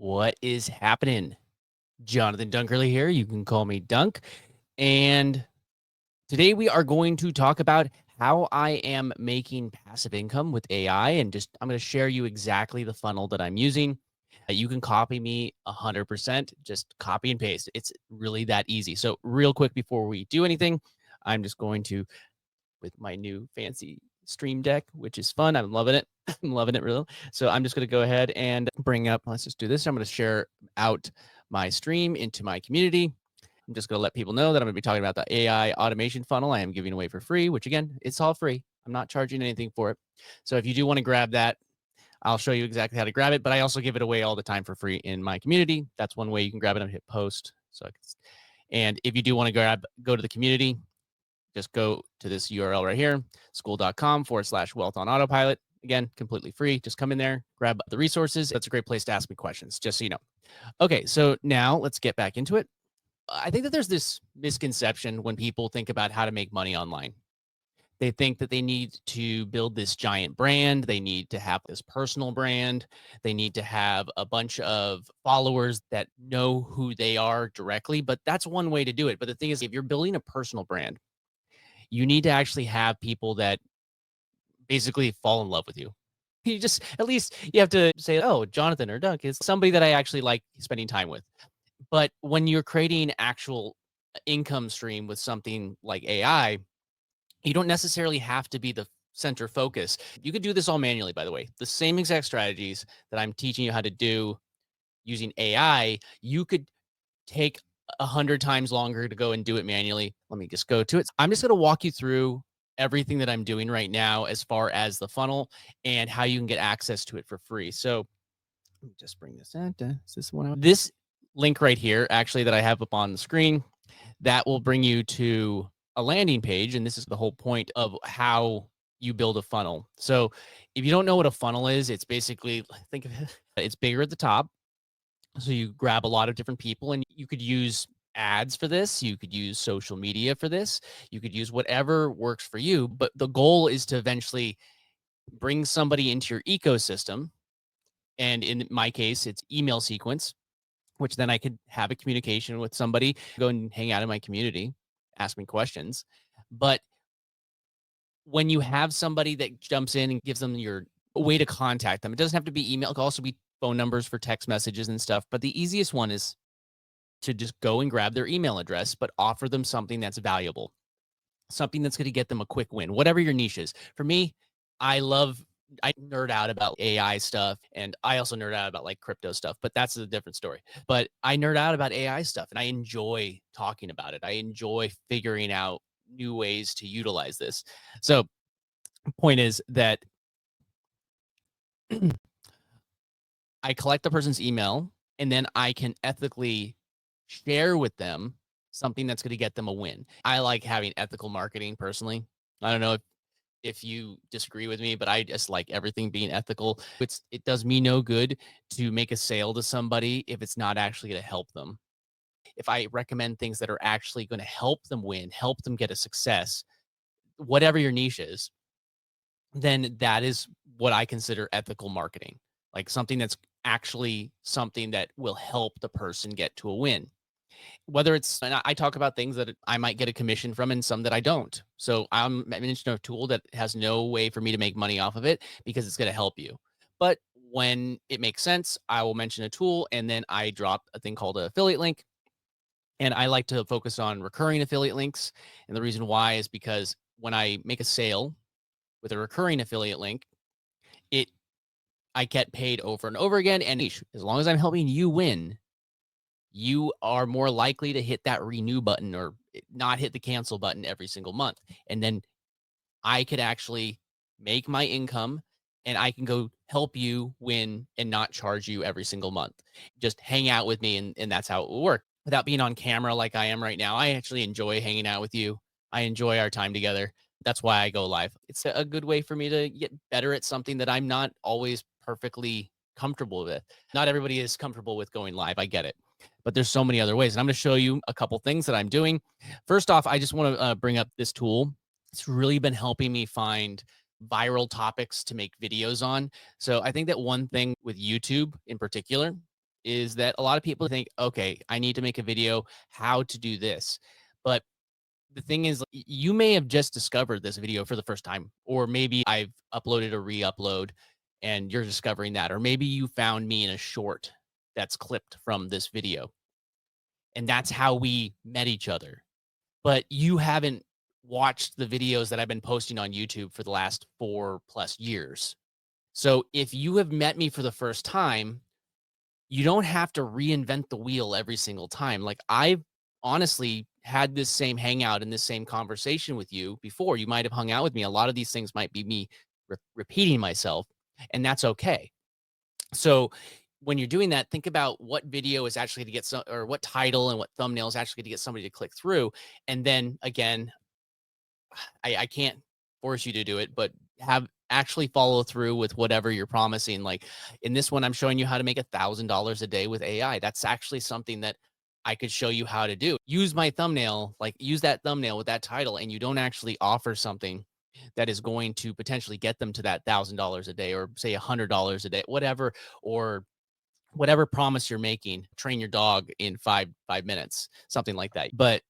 What is happening? Jonathan Dunkerley here. You can call me Dunk. And today we are going to talk about how I am making passive income with AI. And I'm going to share you exactly the funnel that I'm using. You can copy me 100%, just copy and paste. It's really that easy. So, real quick before we do anything, I'm just going to, with my new fancy Stream Deck, which is fun. I'm loving it. I'm loving it really. So I'm just going to go ahead and bring up, let's just do this. I'm going to share out my stream into my community. I'm just going to let people know that I'm going to be talking about the AI automation funnel I am giving away for free, which again, it's all free. I'm not charging anything for it. So if you do want to grab that, I'll show you exactly how to grab it, but I also give it away all the time for free in my community. That's one way you can grab it. I'm hit post. And if you do want to go to the community, just go to this URL right here, school.com/wealth on autopilot. Again, completely free. Just come in there, grab the resources. That's a great place to ask me questions, just so you know. Okay, so now let's get back into it. I think that there's this misconception when people think about how to make money online. They think that they need to build this giant brand. They need to have this personal brand. They need to have a bunch of followers that know who they are directly. But that's one way to do it. But the thing is, if you're building a personal brand, you need to actually have people that basically fall in love with you. You just, at least you have to say, oh, Jonathan or Doug is somebody that I actually like spending time with. But when you're creating actual income stream with something like AI, you don't necessarily have to be the center focus. You could do this all manually, by the way. The same exact strategies that I'm teaching you how to do using AI, you could take 100 times longer to go and do it manually. Let me just go to it. I'm just going to walk you through everything that I'm doing right now as far as the funnel and how you can get access to it for free. So let me just bring this in. Is this one out? This link right here, actually, that I have up on the screen, that will bring you to a landing page. And this is the whole point of how you build a funnel. So if you don't know what a funnel is, it's basically, think of it, it's bigger at the top. So you grab a lot of different people and you could use ads for this. You could use social media for this. You could use whatever works for you. But the goal is to eventually bring somebody into your ecosystem. And in my case, it's email sequence, which then I could have a communication with somebody, go and hang out in my community, ask me questions. But when you have somebody that jumps in and gives them your way to contact them, it doesn't have to be email. It can also be phone numbers for text messages and stuff. But the easiest one is to just go and grab their email address, but offer them something that's valuable, something that's going to get them a quick win, whatever your niche is. For me, I nerd out about AI stuff and I also nerd out about like crypto stuff, but that's a different story. But I nerd out about AI stuff and I enjoy talking about it. I enjoy figuring out new ways to utilize this. So, point is that I collect the person's email and then I can ethically share with them something that's going to get them a win. I like having ethical marketing personally. I don't know if you disagree with me, but I just like everything being ethical. It does me no good to make a sale to somebody if it's not actually going to help them. If I recommend things that are actually going to help them win, help them get a success, whatever your niche is, then that is what I consider ethical marketing. Like something that's actually something that will help the person get to a win. Whether it's, and I talk about things that I might get a commission from and some that I don't. So I mentioned a tool that has no way for me to make money off of it because it's going to help you. But when it makes sense, I will mention a tool and then I drop a thing called an affiliate link. And I like to focus on recurring affiliate links. And the reason why is because when I make a sale with a recurring affiliate link, it I get paid over and over again. And as long as I'm helping you win, you are more likely to hit that renew button or not hit the cancel button every single month. And then I could actually make my income and I can go help you win and not charge you every single month. Just hang out with me and that's how it will work. Without being on camera like I am right now, I actually enjoy hanging out with you. I enjoy our time together. That's why I go live. It's a good way for me to get better at something that I'm not always perfectly comfortable with. Not everybody is comfortable with going live. I get it. But there's so many other ways. And I'm going to show you a couple things that I'm doing. First off, I just want to bring up this tool. It's really been helping me find viral topics to make videos on. So I think that one thing with YouTube in particular is that a lot of people think, okay, I need to make a video how to do this. But the thing is, you may have just discovered this video for the first time, or maybe I've uploaded a re-upload and you're discovering that, or maybe you found me in a short that's clipped from this video. And that's how we met each other. But you haven't watched the videos that I've been posting on YouTube for the last 4+ years. So if you have met me for the first time, you don't have to reinvent the wheel every single time. Like, I've honestly had this same hangout and this same conversation with you before. You might have hung out with me. A lot of these things might be me repeating myself, and that's okay. So when you're doing that, think about what video is actually to get some, or what title and what thumbnail is actually to get somebody to click through. And then again, I can't force you to do it, but have actually follow through with whatever you're promising. Like in this one, I'm showing you how to make $1,000 a day with AI. That's actually something that I could show you how to do. Use my thumbnail, like use that thumbnail with that title, and you don't actually offer something that is going to potentially get them to that $1,000 a day, or say $100 a day, whatever, or whatever promise you're making. Train your dog in five minutes, something like that. But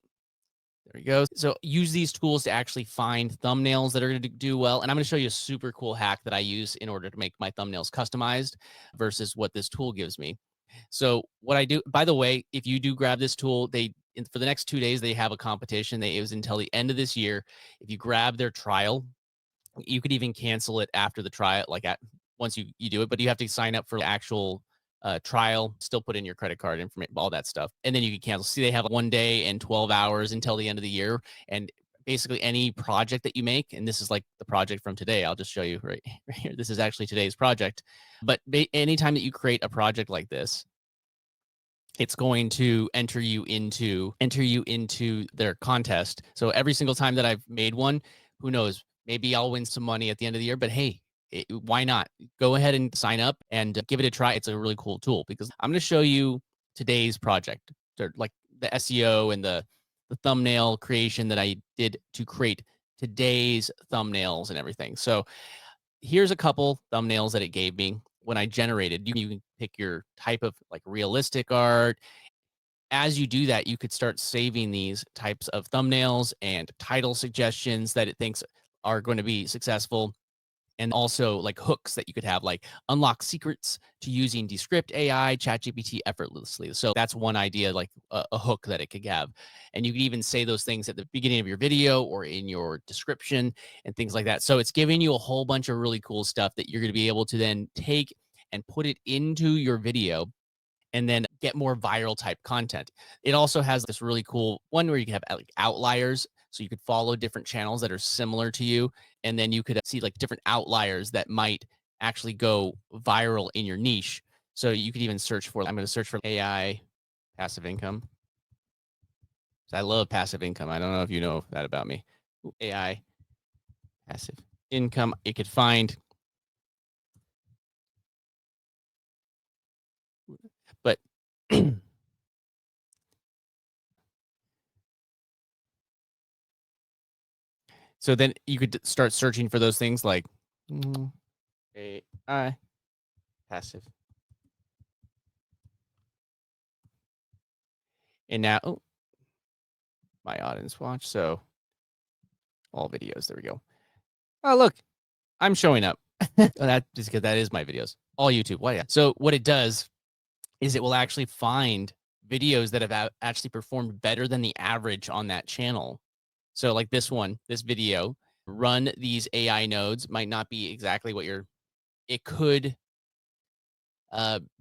there you go. So use these tools to actually find thumbnails that are going to do well. And I'm going to show you a super cool hack that I use in order to make my thumbnails customized versus what this tool gives me. So what I do, by the way, if you do grab this tool, for the next 2 days, they have a competition. It was until the end of this year. If you grab their trial, you could even cancel it after the trial, like at once you do it, but you have to sign up for the actual trial, still put in your credit card information, all that stuff. And then you can cancel. See, they have 1 day and 12 hours until the end of the year. And basically any project that you make, and this is like the project from today, I'll just show you right here. This is actually today's project. But anytime that you create a project like this, it's going to enter you into their contest. So every single time that I've made one, who knows, maybe I'll win some money at the end of the year, but hey, why not? Go ahead and sign up and give it a try. It's a really cool tool because I'm going to show you today's project, like the SEO and the thumbnail creation that I did to create today's thumbnails and everything. So here's a couple thumbnails that it gave me when I generated. You can pick your type of like realistic art. As you do that, you could start saving these types of thumbnails and title suggestions that it thinks are going to be successful. And also like hooks that you could have, like unlock secrets to using Descript AI, ChatGPT effortlessly. So that's one idea, like a hook that it could have. And you could even say those things at the beginning of your video or in your description and things like that. So it's giving you a whole bunch of really cool stuff that you're going to be able to then take and put it into your video and then get more viral type content. It also has this really cool one where you can have like outliers. So you could follow different channels that are similar to you. And then you could see like different outliers that might actually go viral in your niche. So you could even search for, I'm going to search for AI passive income. So I love passive income. I don't know if you know that about me. AI passive income. It could find, but so then you could start searching for those things like AI passive. And now, oh, my audience watch. So all videos. There we go. Oh, look, I'm showing up. That just because that is my videos. All YouTube. Why? Yeah. So what it does is it will actually find videos that have actually performed better than the average on that channel. So like this one, this video, run these AI nodes might not be exactly what it could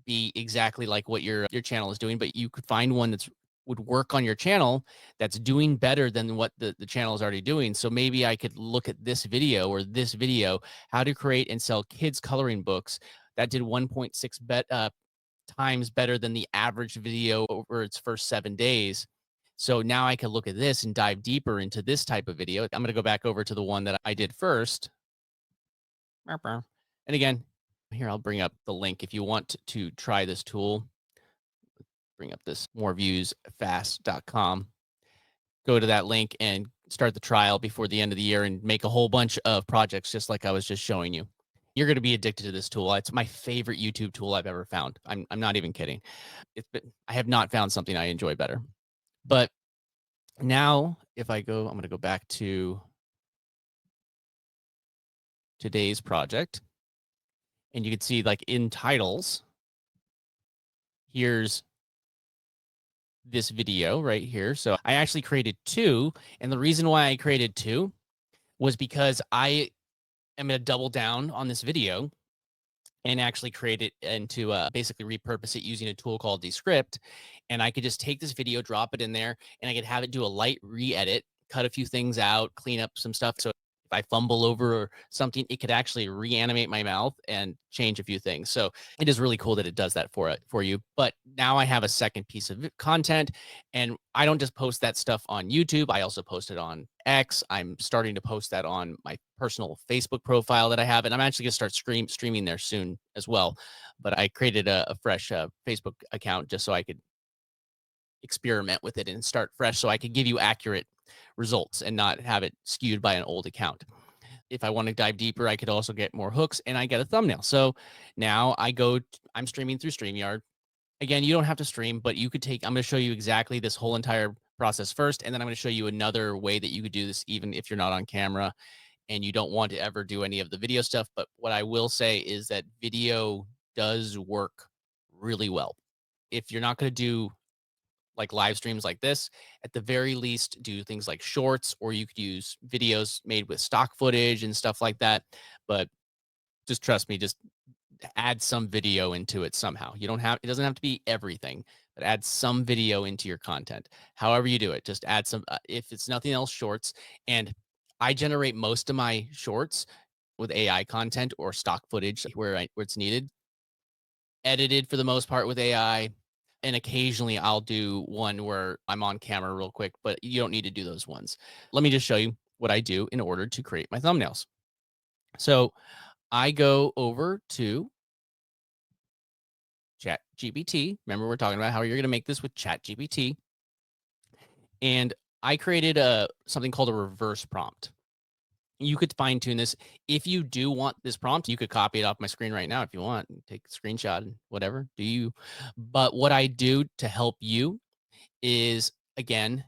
be exactly like what your channel is doing, but you could find one that's would work on your channel that's doing better than what the channel is already doing. So maybe I could look at this video or this video, how to create and sell kids coloring books that did 1.6 times better than the average video over its first 7 days. So now I can look at this and dive deeper into this type of video. I'm going to go back over to the one that I did first. And again, here, I'll bring up the link if you want to try this tool. Bring up this moreviewsfast.com. Go to that link and start the trial before the end of the year and make a whole bunch of projects just like I was just showing you. You're going to be addicted to this tool. It's my favorite YouTube tool I've ever found. I'm not even kidding. I have not found something I enjoy better. But now if I'm going to go back to today's project, and you can see like in titles, here's this video right here. So I actually created two. And the reason why I created two was because I am going to double down on this video and actually create it into basically repurpose it using a tool called Descript. And I could just take this video, drop it in there, and I could have it do a light re-edit, cut a few things out, clean up some stuff. So if I fumble over something, it could actually reanimate my mouth and change a few things. So it is really cool that it does that for you. But now I have a second piece of content, and I don't just post that stuff on YouTube. I also post it on X. I'm starting to post that on my personal Facebook profile that I have, and I'm actually gonna start streaming there soon as well. But I created a fresh Facebook account just so I could experiment with it and start fresh, so I could give you accurate results and not have it skewed by an old account. If I want to dive deeper, I could also get more hooks and I get a thumbnail. So now I'm streaming through StreamYard. Again, you don't have to stream, but I'm going to show you exactly this whole entire process first. And then I'm going to show you another way that you could do this, even if you're not on camera and you don't want to ever do any of the video stuff. But what I will say is that video does work really well. If you're not going to do like live streams like this, at the very least, do things like shorts, or you could use videos made with stock footage and stuff like that. But just trust me, just add some video into it somehow. It doesn't have to be everything, but add some video into your content. However you do it, just add some, if it's nothing else, shorts. And I generate most of my shorts with AI content or stock footage where it's needed, edited for the most part with AI. And occasionally I'll do one where I'm on camera real quick, but you don't need to do those ones. Let me just show you what I do in order to create my thumbnails. So I go over to ChatGPT. Remember, we're talking about how you're going to make this with ChatGPT. And I created something called a reverse prompt. You could fine tune this. If you do want this prompt, you could copy it off my screen right now if you want, and take a screenshot and whatever. Do you? But what I do to help you is, again,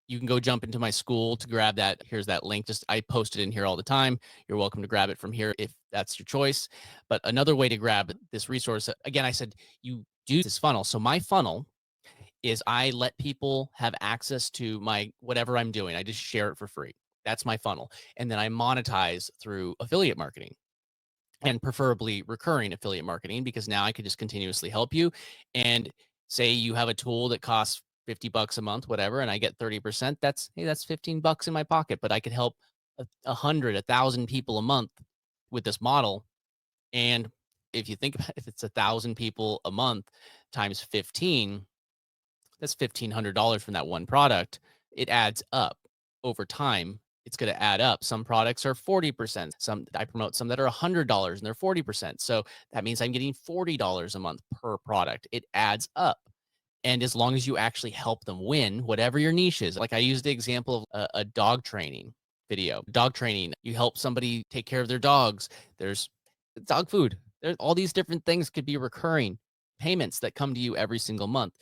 you can go jump into my school to grab that. Here's that link. Just I post it in here all the time. You're welcome to grab it from here if that's your choice. But another way to grab this resource, again, I said you do this funnel. So my funnel is I let people have access to my whatever I'm doing. I just share it for free. That's my funnel. And then I monetize through affiliate marketing, and preferably recurring affiliate marketing, because now I could just continuously help you. And say you have a tool that costs $50 a month, whatever, and I get 30%. That's $15 in my pocket, but I could help 1,000 people a month with this model. And if you think about it, if it's 1,000 people a month times 15, that's $1,500 from that one product. It adds up over time. It's going to add up. Some products are 40%. Some I promote some that are $100 and they're 40%. So that means I'm getting $40 a month per product. It adds up. And as long as you actually help them win, whatever your niche is, like I used the example of a dog training video. Dog training, you help somebody take care of their dogs. There's dog food. There's all these different things could be recurring payments that come to you every single month.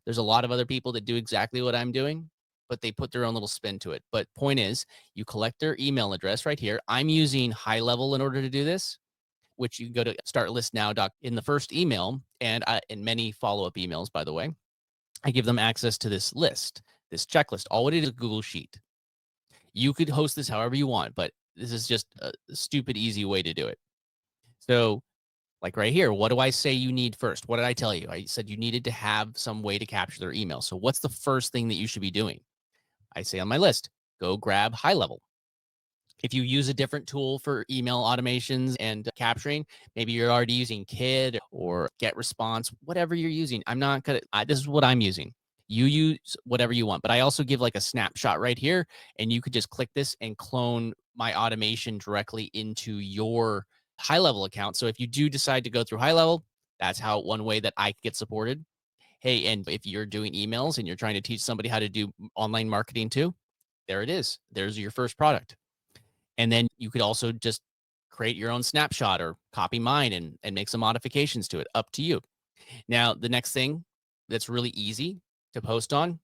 There's a lot of other people that do exactly what I'm doing, but they put their own little spin to it. But point is, you collect their email address right here. I'm using High Level in order to do this, which you can go to startlistnow. In the first email, and in many follow-up emails, by the way, I give them access to this list, this checklist. All it is a Google Sheet. You could host this however you want, but this is just a stupid, easy way to do it. So like right here, what do I say you need first? What did I tell you? I said you needed to have some way to capture their email. So what's the first thing that you should be doing? I say on my list, go grab High Level. If you use a different tool for email automations and capturing, maybe you're already using Kid or Get Response, whatever you're using. I'm not gonna, this is what I'm using. You use whatever you want, but I also give like a snapshot right here, and you could just click this and clone my automation directly into your High Level account. So if you do decide to go through High Level, that's how one way that I get supported. Hey, and if you're doing emails and you're trying to teach somebody how to do online marketing too, there it is. There's your first product. And then you could also just create your own snapshot or copy mine and make some modifications to it. Up to you. Now, the next thing that's really easy to post on,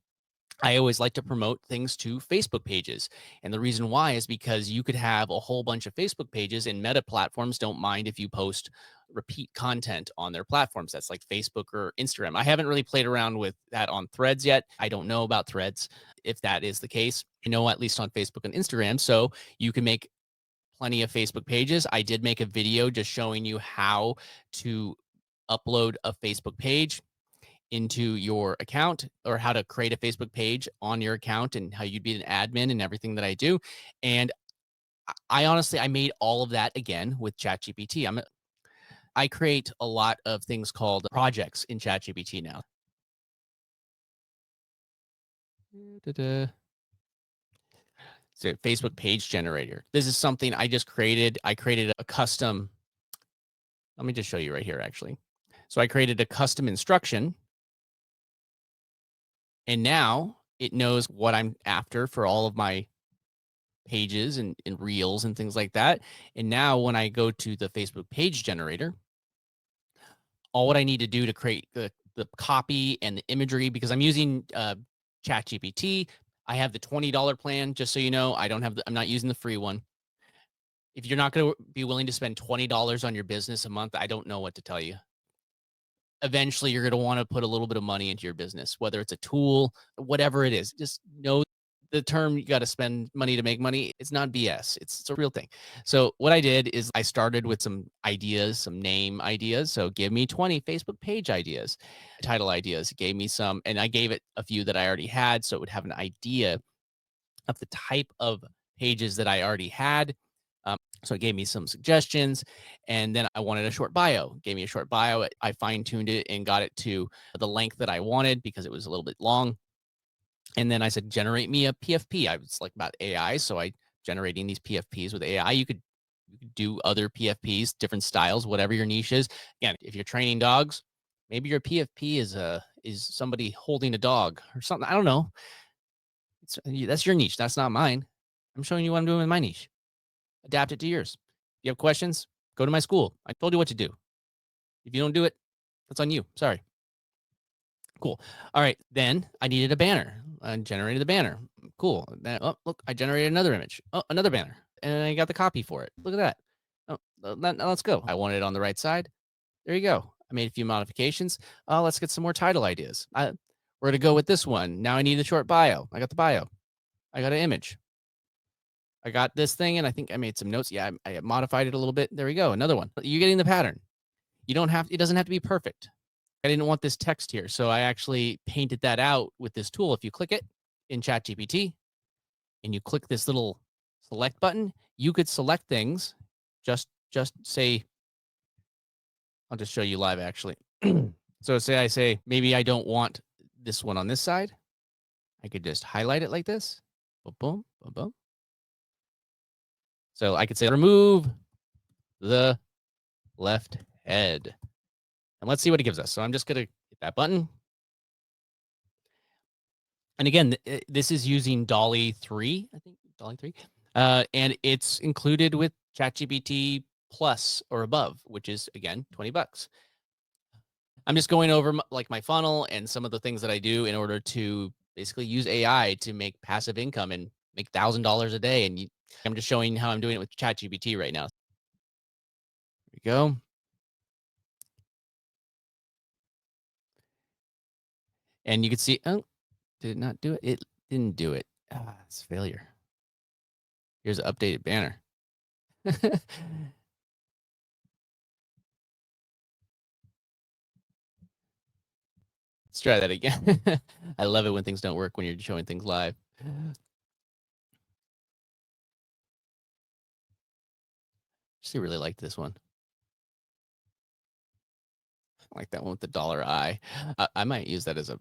I always like to promote things to Facebook pages. And the reason why is because you could have a whole bunch of Facebook pages, and meta platforms don't mind if you post repeat content on their platforms. That's like Facebook or Instagram. I haven't really played around with that on Threads yet. I don't know about Threads if that is the case. I know at least on Facebook and Instagram. So you can make plenty of Facebook pages. I did make a video just showing you how to upload a Facebook page into your account, or how to create a Facebook page on your account and how you'd be an admin and everything that I do. And I honestly, I made all of that again with ChatGPT. I create a lot of things called projects in ChatGPT now. Da-da. So Facebook page generator. This is something I just created. I created a custom. Let me just show you right here, actually. So I created a custom instruction, and now it knows what I'm after for all of my pages and reels and things like that. And now when I go to the Facebook page generator, all what I need to do to create the copy and the imagery, because I'm using ChatGPT. I have the $20 plan, just so you know. I'm not using the free one. If you're not going to be willing to spend $20 on your business a month, I don't know what to tell you. Eventually you're going to want to put a little bit of money into your business, whether it's a tool, whatever it is. Just know the term you got to spend money to make money. It's not BS. It's a real thing. So what I did is I started with some ideas, some name ideas. So give me 20 Facebook page ideas, title ideas. It gave me some, and I gave it a few that I already had. So it would have an idea of the type of pages that I already had. So it gave me some suggestions, and then I wanted a short bio. It gave me a short bio. I fine tuned it and got it to the length that I wanted because it was a little bit long. And then I said, generate me a PFP. I was like about AI, so I generating these PFPs with AI. You could do other PFPs, different styles, whatever your niche is. Again, if you're training dogs, maybe your PFP is somebody holding a dog or something. I don't know. That's your niche. That's not mine. I'm showing you what I'm doing with my niche. Adapt it to yours. If you have questions, go to my school. I told you what to do. If you don't do it, that's on you. Sorry. Cool. All right. Then I needed a banner. I generated the banner. Cool. Then, oh, look, I generated another image. Oh, another banner. And I got the copy for it. Look at that. Oh, now let's go. I wanted it on the right side. There you go. I made a few modifications. Oh, let's get some more title ideas. We're going to go with this one. Now I need a short bio. I got the bio. I got an image. I got this thing, and I think I made some notes. Yeah, I modified it a little bit. There we go. Another one. You're getting the pattern. It doesn't have to be perfect. I didn't want this text here, so I actually painted that out with this tool. If you click it in ChatGPT and you click this little select button, you could select things. Just say, I'll just show you live actually. So say I say, maybe I don't want this one on this side. I could just highlight it like this. Boom, boom, boom, boom. So I could say, remove the left head. And let's see what it gives us. So I'm just going to hit that button. And again, this is using Dolly 3, I think, Dolly 3. And it's included with ChatGPT Plus or above, which is, again, $20. I'm just going over like my funnel and some of the things that I do in order to basically use AI to make passive income and make $1,000 a day. And I'm just showing how I'm doing it with ChatGPT right now. There we go. And you can see, oh, did it not do it? It didn't do it. It's failure. Here's an updated banner. Let's try that again. I love it when things don't work when you're showing things live. She really liked this one. I like that one with the dollar eye. I might use that as a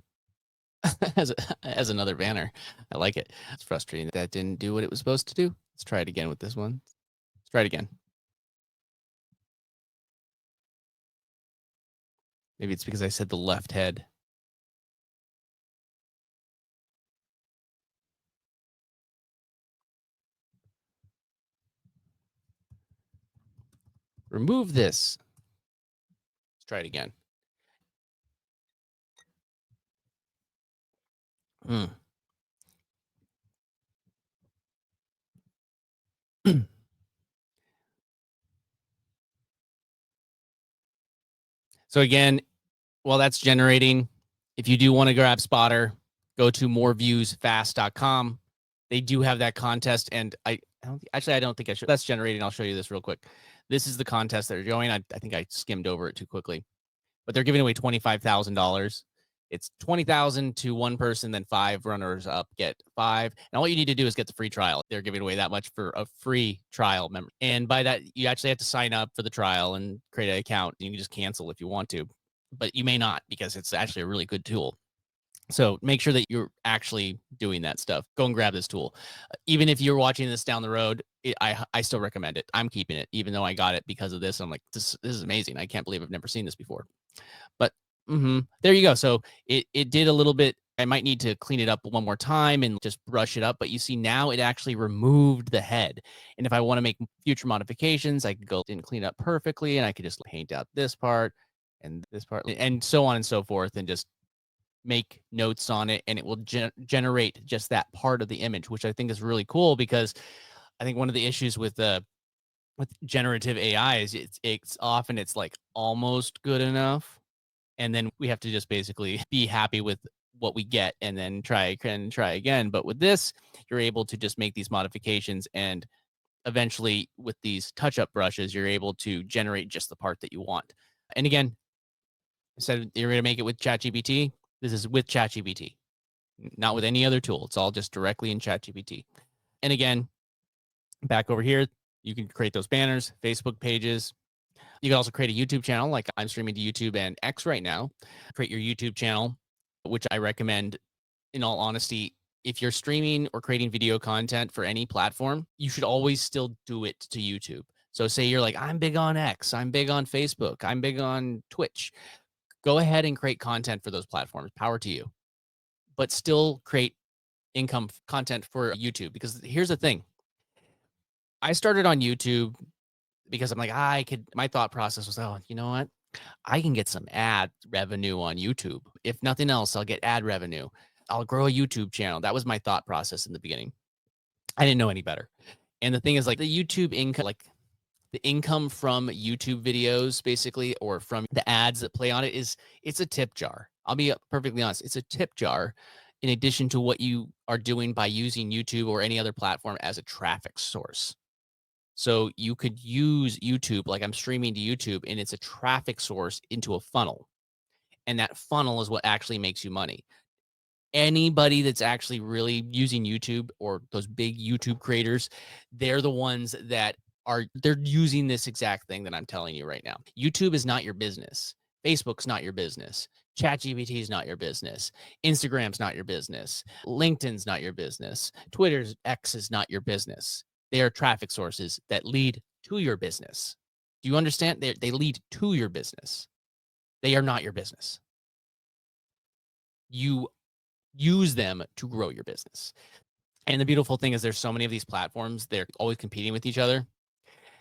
as another banner. I like it. It's frustrating that that didn't do what it was supposed to do. Let's try it again with this one. Let's try it again. Maybe it's because I said the left head. remove this. Let's try it again. Mm. So again, while that's generating, if you do want to grab Spotter, go to moreviewsfast.com. They do have that contest, and I don't think I should. That's generating. I'll show you this real quick. This is the contest that they're going. I think I skimmed over it too quickly, but they're giving away $25,000. It's 20,000 to one person, then 5 runners up get 5. And all you need to do is get the free trial. They're giving away that much for a free trial member. And by that, you actually have to sign up for the trial and create an account. You can just cancel if you want to, but you may not because it's actually a really good tool. So make sure that you're actually doing that stuff. Go and grab this tool. Even if you're watching this down the road, I still recommend it. I'm keeping it, even though I got it because of this. I'm like, this is amazing. I can't believe I've never seen this before. But there you go. So it did a little bit. I might need to clean it up one more time and just brush it up. But you see now it actually removed the head. And if I want to make future modifications, I could go and clean it up perfectly, and I could just paint out this part and this part and so on and so forth, and just make notes on it, and it will generate just that part of the image, which I think is really cool because I think one of the issues with generative AI is it's often it's like almost good enough, and then we have to just basically be happy with what we get and then try again. But with this, you're able to just make these modifications, and eventually with these touch up brushes, you're able to generate just the part that you want. And again, I said you're going to make it with ChatGPT. This is with ChatGPT, not with any other tool. It's all just directly in ChatGPT. And again, back over here, you can create those banners, Facebook pages. You can also create a YouTube channel, like I'm streaming to YouTube and X right now. Create your YouTube channel, which I recommend, in all honesty. If you're streaming or creating video content for any platform, you should always still do it to YouTube. So say you're like, I'm big on X, I'm big on Facebook, I'm big on Twitch. Go ahead and create content for those platforms. Power to you. But still create income content for YouTube, because here's the thing. I started on YouTube because I'm like, my thought process was, oh, you know what? I can get some ad revenue on YouTube. If nothing else, I'll get ad revenue. I'll grow a YouTube channel. That was my thought process in the beginning. I didn't know any better. And the thing is, like, the YouTube income, like the income from YouTube videos, basically, or from the ads that play on it, it's a tip jar. I'll be perfectly honest. It's a tip jar in addition to what you are doing by using YouTube or any other platform as a traffic source. So you could use YouTube, like I'm streaming to YouTube, and it's a traffic source into a funnel. And that funnel is what actually makes you money. Anybody that's actually really using YouTube, or those big YouTube creators, they're the ones that they're using this exact thing that I'm telling you right now. YouTube is not your business. Facebook's not your business. ChatGPT is not your business. Instagram's not your business. LinkedIn's not your business. Twitter's X is not your business. They are traffic sources that lead to your business. Do you understand? They lead to your business. They are not your business. You use them to grow your business. And the beautiful thing is there's so many of these platforms, they're always competing with each other.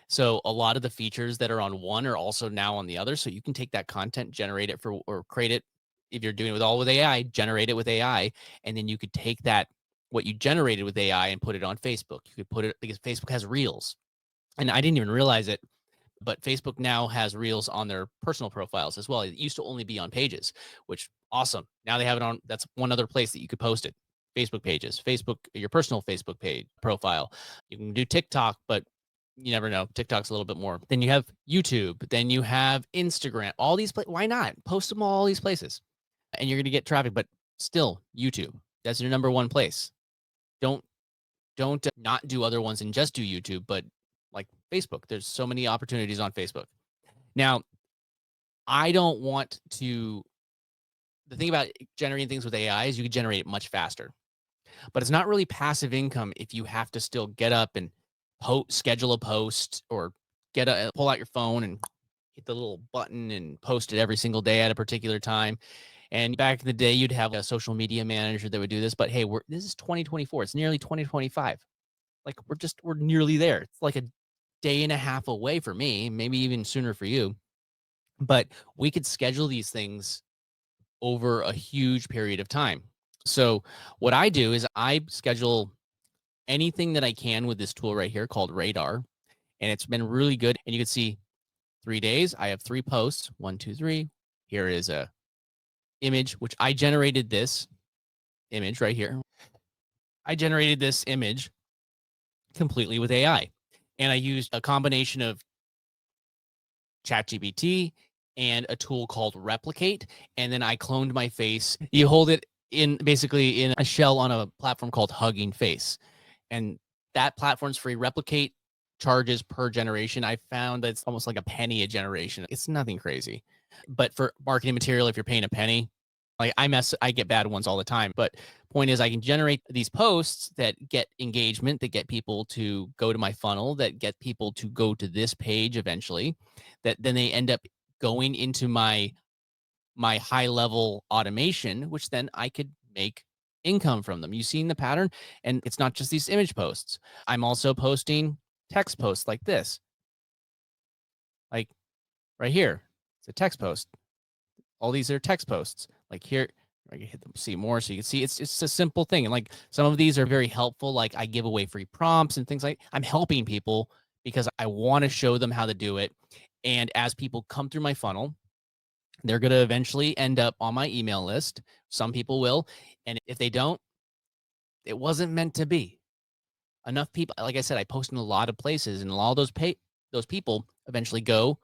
So a lot of the features that are on one are also now on the other. So you can take that content, generate it for, or create it. If you're doing it with AI, generate it with AI. And then you could take that, what you generated with AI, and put it on Facebook. You could put it, because Facebook has reels. And I didn't even realize it, but Facebook now has reels on their personal profiles as well. It used to only be on pages, which awesome. Now they have it on, that's one other place that you could post it. Facebook pages, Facebook, your personal Facebook page profile. You can do TikTok, but you never know. TikTok's a little bit more. Then you have YouTube, then you have Instagram, all these places. Why not post them all these places? And you're going to get traffic, but still YouTube. That's your number one place. Don't not do other ones and just do YouTube, but like Facebook. There's so many opportunities on Facebook. Now, I don't want to. The thing about generating things with AI is you can generate it much faster, but it's not really passive income if you have to still get up and schedule a post, or pull out your phone and hit the little button and post it every single day at a particular time. And back in the day, you'd have a social media manager that would do this. But hey, this is 2024. It's nearly 2025. Like we're nearly there. It's like day and a half away for me, maybe even sooner for you. But we could schedule these things over a huge period of time. So what I do is I schedule anything that I can with this tool right here called Radar, and it's been really good. And you can see 3 days. I have 3 posts. One, two, three. Here is a image, which I generated this image right here. I generated this image completely with AI. And I used a combination of ChatGPT and a tool called Replicate. And then I cloned my face. You hold it in basically in a shell on a platform called Hugging Face. And that platform's free. Replicate charges per generation. I found that it's almost like a penny a generation. It's nothing crazy. But for marketing material, if you're paying a penny, like I get bad ones all the time. But point is, I can generate these posts that get engagement, that get people to go to my funnel, that get people to go to this page eventually, that then they end up going into my high level automation, which then I could make income from them. You seen the pattern? And it's not just these image posts. I'm also posting text posts like this, like right here. It's a text post. All these are text posts. Like here, I can hit them, see more, so you can see it's a simple thing. And like some of these are very helpful. Like I give away free prompts and things like. I'm helping people because I want to show them how to do it. And as people come through my funnel, they're going to eventually end up on my email list. Some people will, and if they don't, it wasn't meant to be. Enough people, like I said, I post in a lot of places, and all those people eventually go,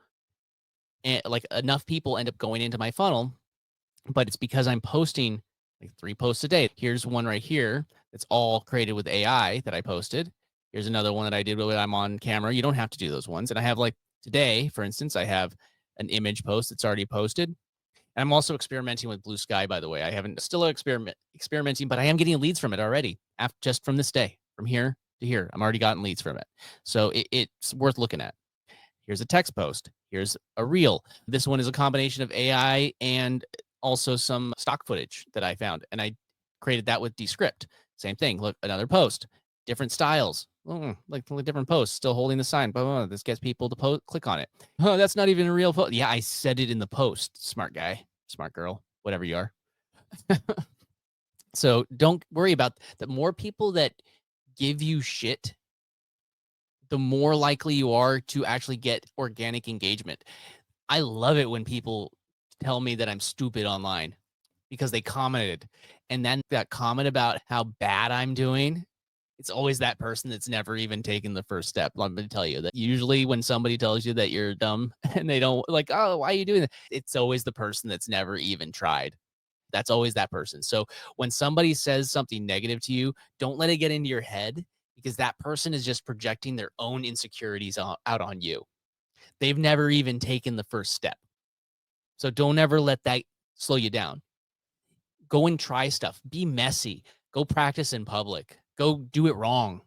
and like enough people end up going into my funnel, but it's because I'm posting like 3 posts a day. Here's one right here that's all created with AI that I posted. Here's another one that I did when I'm on camera. You don't have to do those ones. And I have like today, for instance, I have an image post that's already posted. And I'm also experimenting with Blue Sky, by the way. I haven't still experimenting, but I am getting leads from it already. After, just from this day, from here to here, I'm already gotten leads from it. So it's worth looking at. Here's a text post. Here's a reel. This one is a combination of AI and also some stock footage that I found. And I created that with Descript. Same thing. Look, another post, different styles. Like different posts, still holding the sign. But this gets people to click on it. Oh, that's not even a real post. Yeah, I said it in the post. Smart guy, smart girl, whatever you are. So don't worry about the more people that give you shit, the more likely you are to actually get organic engagement. I love it when people tell me that I'm stupid online because they commented. And then that comment about how bad I'm doing, it's always that person that's never even taken the first step. I'm going to tell you that usually when somebody tells you that you're dumb and they don't like, oh, why are you doing that? It's always the person that's never even tried. That's always that person. So when somebody says something negative to you, don't let it get into your head because that person is just projecting their own insecurities out on you. They've never even taken the first step. So don't ever let that slow you down. Go and try stuff. Be messy. Go practice in public. Go do it wrong.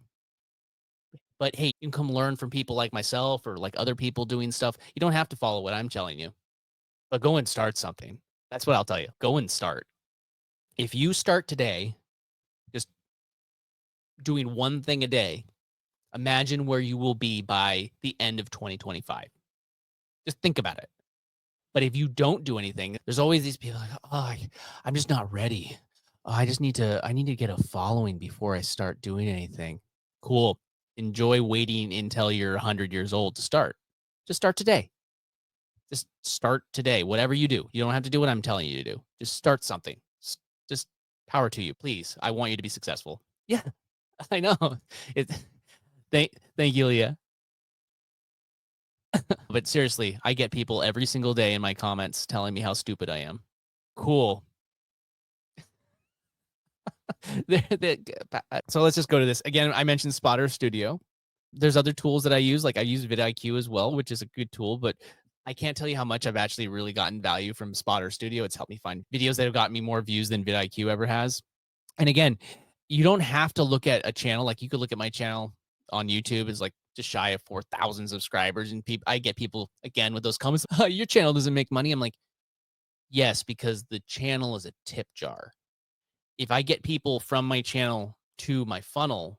But hey, you can come learn from people like myself or like other people doing stuff. You don't have to follow what I'm telling you, but go and start something. That's what I'll tell you. Go and start. If you start today, just doing one thing a day, imagine where you will be by the end of 2025. Just think about it. But if you don't do anything, there's always these people like, oh, I'm just not ready. Oh, I need to get a following before I start doing anything. Cool. Enjoy waiting until you're 100 years old to start. Just start today. Just start today. Whatever you do, you don't have to do what I'm telling you to do. Just start something. Just power to you, please. I want you to be successful. Yeah, I know. It. Thank you, Leah. But seriously, I get people every single day in my comments telling me how stupid I am. Cool. So let's just go to this. Again, I mentioned Spotter Studio. There's other tools that I use. Like I use vidIQ as well, which is a good tool, but I can't tell you how much I've actually really gotten value from Spotter Studio. It's helped me find videos that have gotten me more views than vidIQ ever has. And again, you don't have to look at a channel. Like you could look at my channel on YouTube. It's like just shy of 4,000 subscribers. And people, I get people again with those comments. Oh, your channel doesn't make money. I'm like, yes, because the channel is a tip jar. If I get people from my channel to my funnel,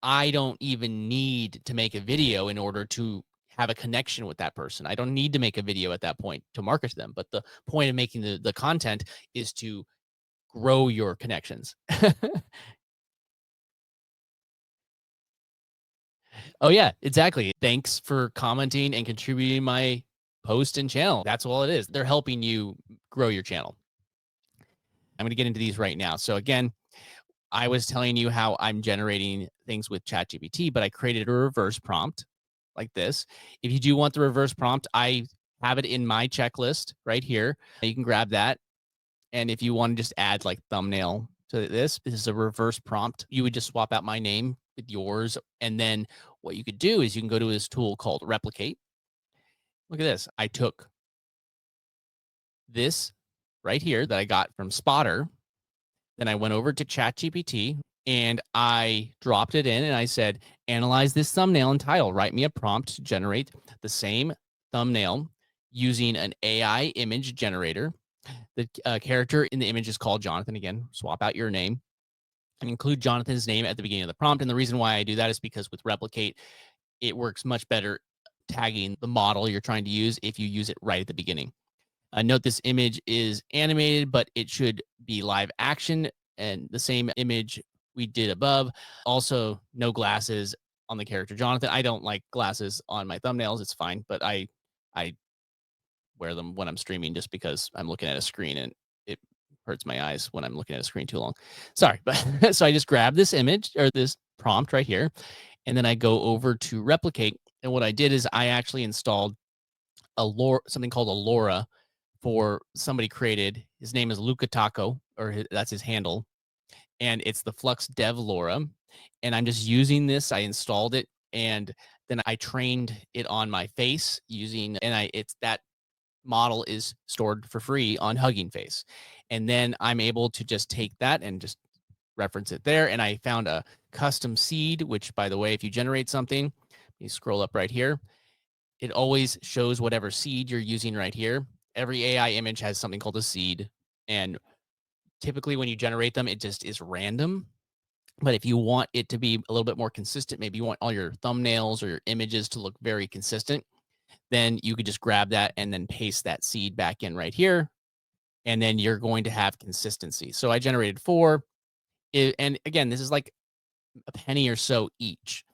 I don't even need to make a video in order to have a connection with that person. I don't need to make a video at that point to market to them. But the point of making the content is to grow your connections. Oh yeah, exactly. Thanks for commenting and contributing my post and channel. That's all it is. They're helping you grow your channel. I'm going to get into these right now. So again, I was telling you how I'm generating things with ChatGPT, but I created a reverse prompt like this. If you do want the reverse prompt, I have it in my checklist right here. You can grab that. And if you want to just add like thumbnail to this is a reverse prompt. You would just swap out my name with yours. And then what you could do is you can go to this tool called Replicate. Look at this. I took this right here that I got from Spotter. Then I went over to ChatGPT and I dropped it in and I said, analyze this thumbnail and title, write me a prompt to generate the same thumbnail using an AI image generator. The character in the image is called Jonathan. Again, swap out your name and include Jonathan's name at the beginning of the prompt. And the reason why I do that is because with Replicate, it works much better tagging the model you're trying to use if you use it right at the beginning. Note this image is animated, but it should be live action and the same image we did above. Also, no glasses on the character Jonathan. I don't like glasses on my thumbnails. It's fine, but I wear them when I'm streaming just because I'm looking at a screen and it hurts my eyes when I'm looking at a screen too long. Sorry, but so I just grab this image or this prompt right here, and then I go over to replicate. And what I did is I actually installed a lore, something called a Laura for somebody created. His name is Luca Taco, or that's his handle, and it's the Flux Dev Laura. And I'm just using this. I installed it, and then I trained it on my face using, and it's that model is stored for free on Hugging Face. And then I'm able to just take that and just reference it there. And I found a custom seed, which, by the way, if you generate something, you scroll up right here, it always shows whatever seed you're using right here. Every AI image has something called a seed. And typically when you generate them, it just is random. But if you want it to be a little bit more consistent, maybe you want all your thumbnails or your images to look very consistent, then you could just grab that and then paste that seed back in right here. And then you're going to have consistency. So I generated four. And again, this is like a penny or so each.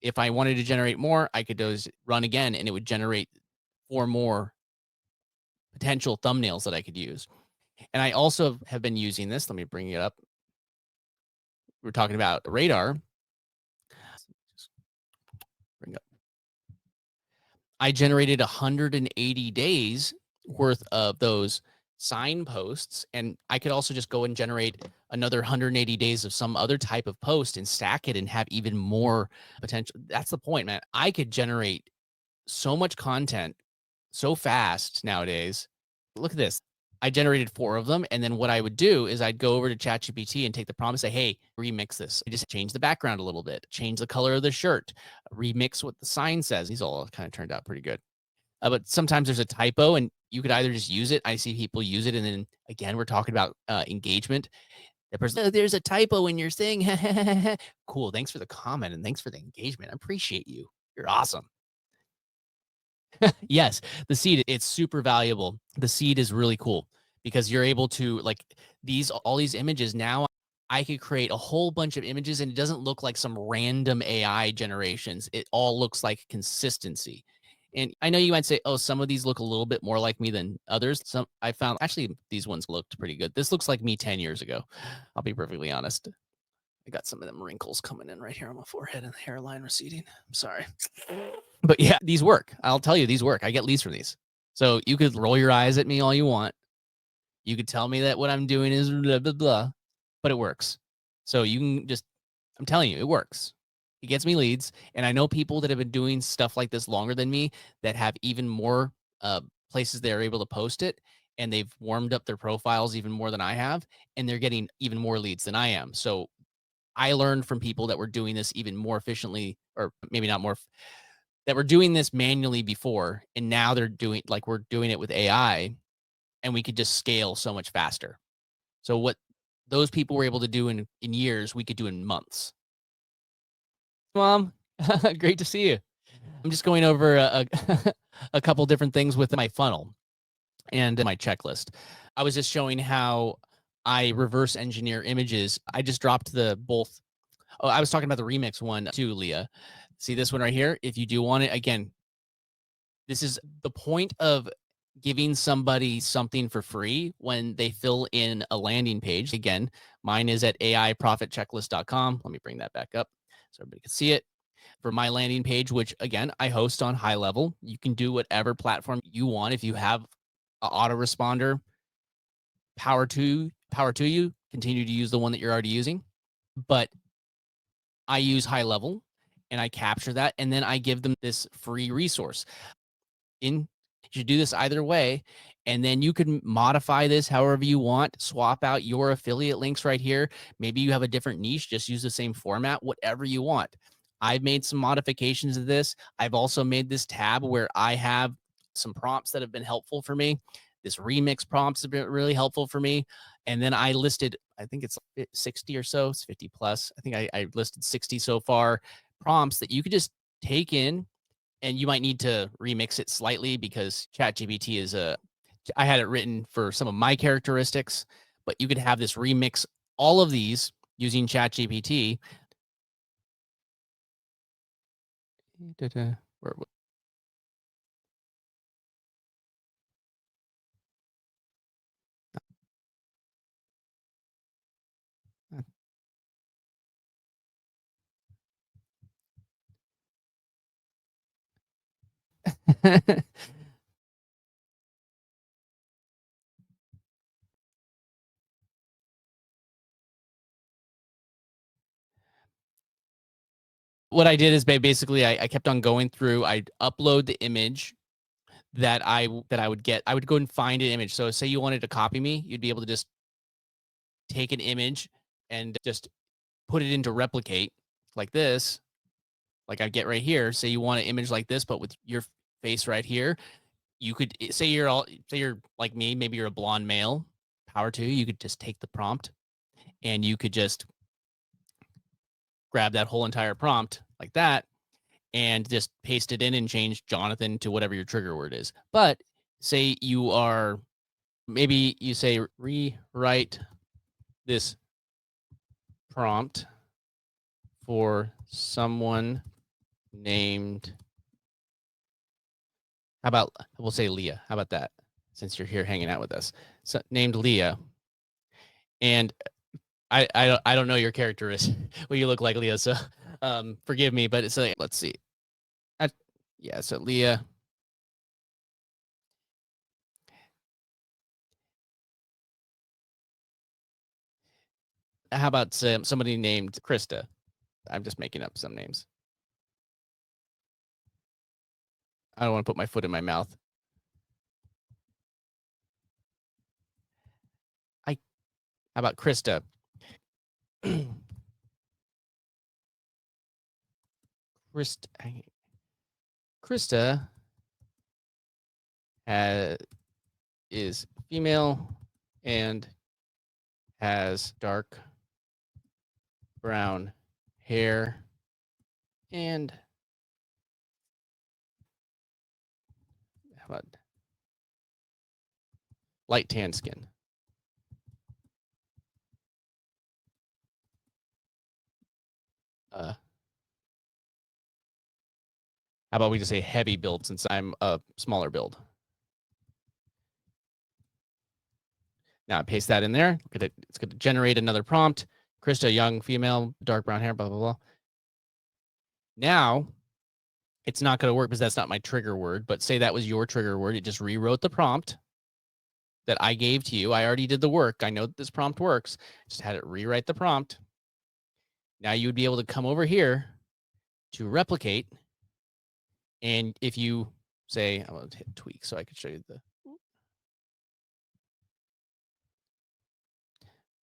If I wanted to generate more, I could just run again and it would generate four more potential thumbnails that I could use. And I also have been using this. Let me bring it up. We're talking about Radar. Just bring up. I generated 180 days worth of those signposts. And I could also just go and generate another 180 days of some other type of post and stack it and have even more potential. That's the point, man. I could generate so much content so fast nowadays. Look at this. I generated four of them. And then what I would do is I'd go over to ChatGPT and take the prompt and say, hey, remix this. I just change the background a little bit, change the color of the shirt, remix what the sign says. These all kind of turned out pretty good. But sometimes there's a typo and you could either just use it. I see people use it. And then again, we're talking about engagement. The person, oh, there's a typo in your thing. Cool. Thanks for the comment and thanks for the engagement. I appreciate you. You're awesome. Yes, the seed, it's super valuable. The seed is really cool because you're able to like these all these images now I could create a whole bunch of images and it doesn't look like some random AI generations. It all looks like consistency. And I know you might say, "Oh, some of these look a little bit more like me than others." Some I found actually these ones looked pretty good. This looks like me 10 years ago. I'll be perfectly honest. I got some of them wrinkles coming in right here on my forehead and the hairline receding. I'm sorry. But yeah, these work. I'll tell you, these work. I get leads from these. So you could roll your eyes at me all you want. You could tell me that what I'm doing is blah, blah, blah, but it works. So you can just, I'm telling you, it works. It gets me leads. And I know people that have been doing stuff like this longer than me that have even more places they're able to post it. And they've warmed up their profiles even more than I have. And they're getting even more leads than I am. So I learned from people that were doing this even more efficiently, or maybe not more, that were doing this manually before. And now they're doing like we're doing it with AI and we could just scale so much faster. So what those people were able to do in years, we could do in months. Mom. Great to see you. I'm just going over a couple different things with my funnel and my checklist. I was just showing how I reverse engineer images. I just dropped the both. Oh, I was talking about the remix one too, Leah. See this one right here? If you do want it, again, this is the point of giving somebody something for free when they fill in a landing page. Again, mine is at aiprofitchecklist.com. Let me bring that back up so everybody can see it. For my landing page, which again, I host on High Level. You can do whatever platform you want. If you have an autoresponder, power to you. Continue to use the one that you're already using. But I use High Level and I capture that and then I give them this free resource. In You should do this either way, and then you can modify this however you want. Swap out your affiliate links right here. Maybe you have a different niche, just use the same format, whatever you want. I've made some modifications to this. I've also made this tab where I have some prompts that have been helpful for me. This remix prompts have been really helpful for me. And then I listed, I think it's 60 or so, it's 50 plus. I think I listed 60 so far prompts that you could just take in, and you might need to remix it slightly because ChatGPT is I had it written for some of my characteristics, but you could have this remix all of these using ChatGPT. What I did is basically I kept on going through. I'd upload the image that I would get. I would go and find an image. So say you wanted to copy me, you'd be able to just take an image and just put it into replicate like this, like I get right here. Say you want an image like this, but with your face right here. You could say you're like me, maybe you're a blonde male, power to you. You could just take the prompt and you could just grab that whole entire prompt like that and just paste it in and change Jonathan to whatever your trigger word is. But say you are, maybe you say rewrite this prompt for someone named, how about, we'll say Leah. How about that? Since you're here hanging out with us. So named Leah. And I don't know your characteristic, what you look like, Leah. So forgive me, but it's like, let's see. Yeah, so Leah. How about somebody named Krista? I'm just making up some names. I don't want to put my foot in my mouth. How about Krista? Krista has, is female and has dark brown hair and how about light tan skin. How about we just say heavy build since I'm a smaller build? Now paste that in there. It's going to generate another prompt. Krista, young female, dark brown hair, blah, blah, blah. Now it's not going to work because that's not my trigger word, but say that was your trigger word. It just rewrote the prompt that I gave to you. I already did the work. I know that this prompt works. Just had it rewrite the prompt. Now you would be able to come over here to replicate. And if you say, I'm going to hit tweak so I can show you the,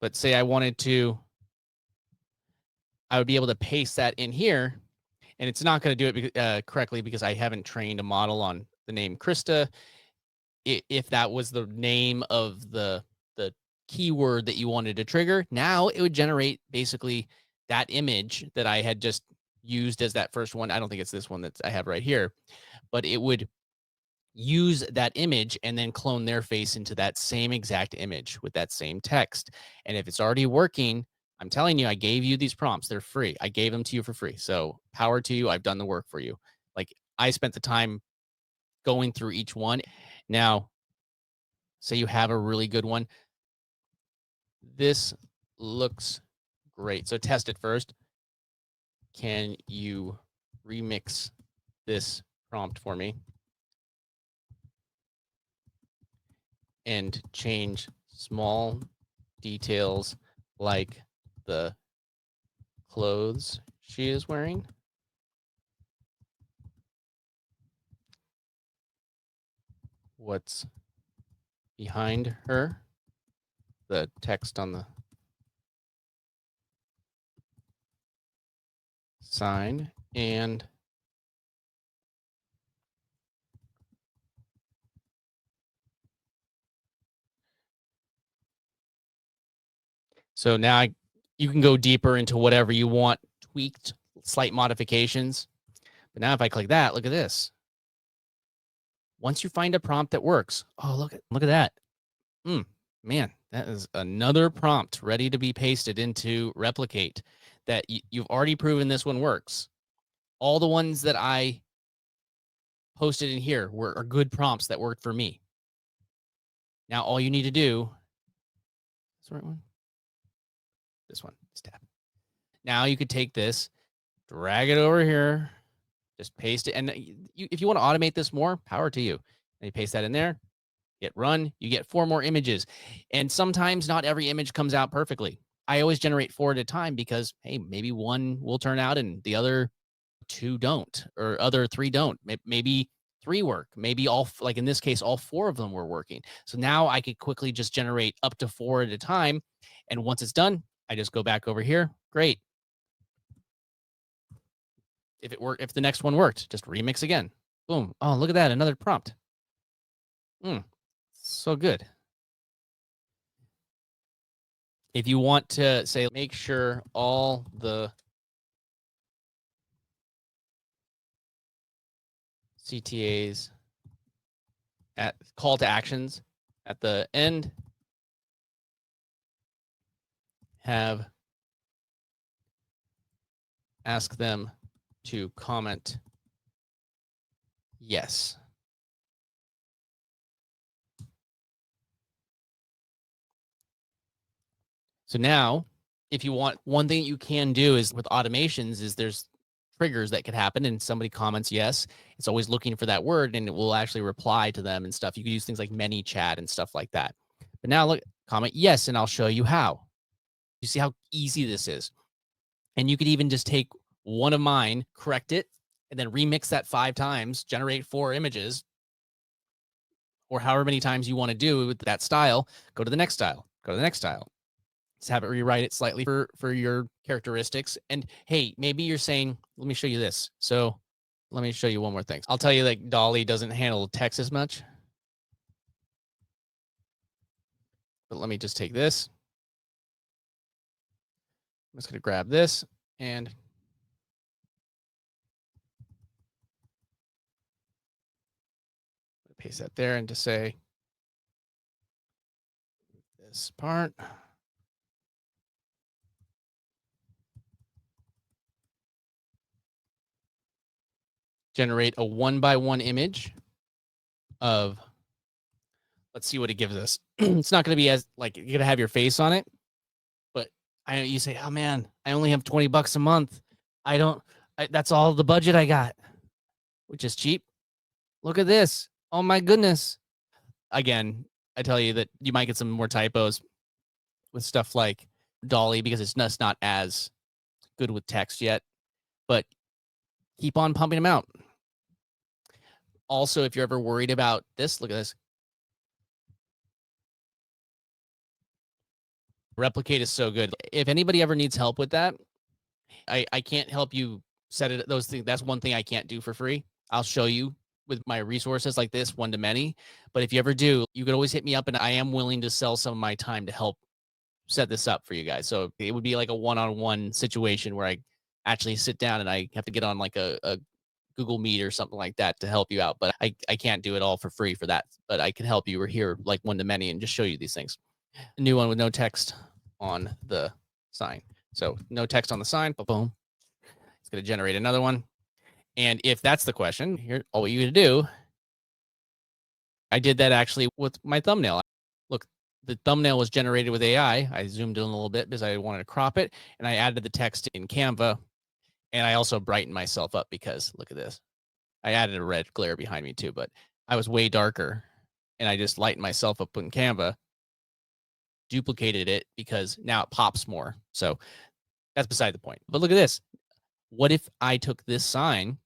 but say I wanted to, I would be able to paste that in here, and it's not going to do it correctly because I haven't trained a model on the name Krista. If that was the name of the keyword that you wanted to trigger, now it would generate basically that image that I had just used as that first one. I don't think it's this one that I have right here, but it would use that image and then clone their face into that same exact image with that same text. And if it's already working, I'm telling you, I gave you these prompts. They're free. I gave them to you for free. So power to you. I've done the work for you. Like I spent the time going through each one. Now, say you have a really good one. This looks great. So test it first. Can you remix this prompt for me and change small details like the clothes she is wearing? What's behind her? The text on the sign. And so now you can go deeper into whatever you want, tweaked, slight modifications. But now if I click that, look at this. Once you find a prompt that works, oh, look at that. Man, that is another prompt ready to be pasted into Replicate that you've already proven this one works. All the ones that I posted in here are good prompts that worked for me. Now, all you need to do, is the right one? This one, this tab. Now you could take this, drag it over here, just paste it. And if you want to automate this more, power to you. And you paste that in there, hit run, you get 4 more images. And sometimes not every image comes out perfectly. I always generate 4 at a time because, hey, maybe one will turn out and the other 2 don't, or other 3 don't. Maybe 3 work. Maybe like in this case, all 4 of them were working. So now I could quickly just generate up to 4 at a time. And once it's done, I just go back over here. Great. If the next one worked, just remix again. Boom. Oh, look at that. Another prompt. So good. If you want to say, make sure all the CTAs at call to actions at the end have ask them to comment yes. So now, if you want, one thing you can do is with automations is there's triggers that could happen and somebody comments yes. It's always looking for that word and it will actually reply to them and stuff. You can use things like ManyChat and stuff like that. But now look, comment yes, and I'll show you how. You see how easy this is. And you could even just take one of mine, correct it, and then remix that 5 times, generate 4 images, or however many times you want to do with that style. Go to the next style, go to the next style. Just have it rewrite it slightly for your characteristics. And hey, maybe you're saying, let me show you this. So let me show you one more thing. I'll tell you like Dolly doesn't handle text as much. But let me just take this. I'm just going to grab this and paste that there and to say this part. Generate a 1-by-1 image of, let's see what it gives us. It's not going to be as like, you're going to have your face on it, but you say, oh man, I only have $20 a month. That's all the budget I got, which is cheap. Look at this. Oh my goodness. Again, I tell you that you might get some more typos with stuff like Dolly because it's just not as good with text yet, but keep on pumping them out. Also, if you're ever worried about this, look at this. Replicate is so good. If anybody ever needs help with that, I can't help you set it. Those things. That's one thing I can't do for free. I'll show you with my resources like this, one to many. But if you ever do, you could always hit me up, and I am willing to sell some of my time to help set this up for you guys. So it would be like a one-on-one situation where I actually sit down and I have to get on like a Google Meet or something like that to help you out. But I can't do it all for free for that. But I can help you. We're here like one to many and just show you these things. A new one with no text on the sign. So no text on the sign, but boom, it's going to generate another one. And if that's the question, here, all you got to do, I did that actually with my thumbnail. Look, the thumbnail was generated with AI. I zoomed in a little bit because I wanted to crop it, and I added the text in Canva, and I also brightened myself up because look at this. I added a red glare behind me too, but I was way darker, and I just lightened myself up in Canva, duplicated it because now it pops more. So that's beside the point. But look at this. What if I took this sign,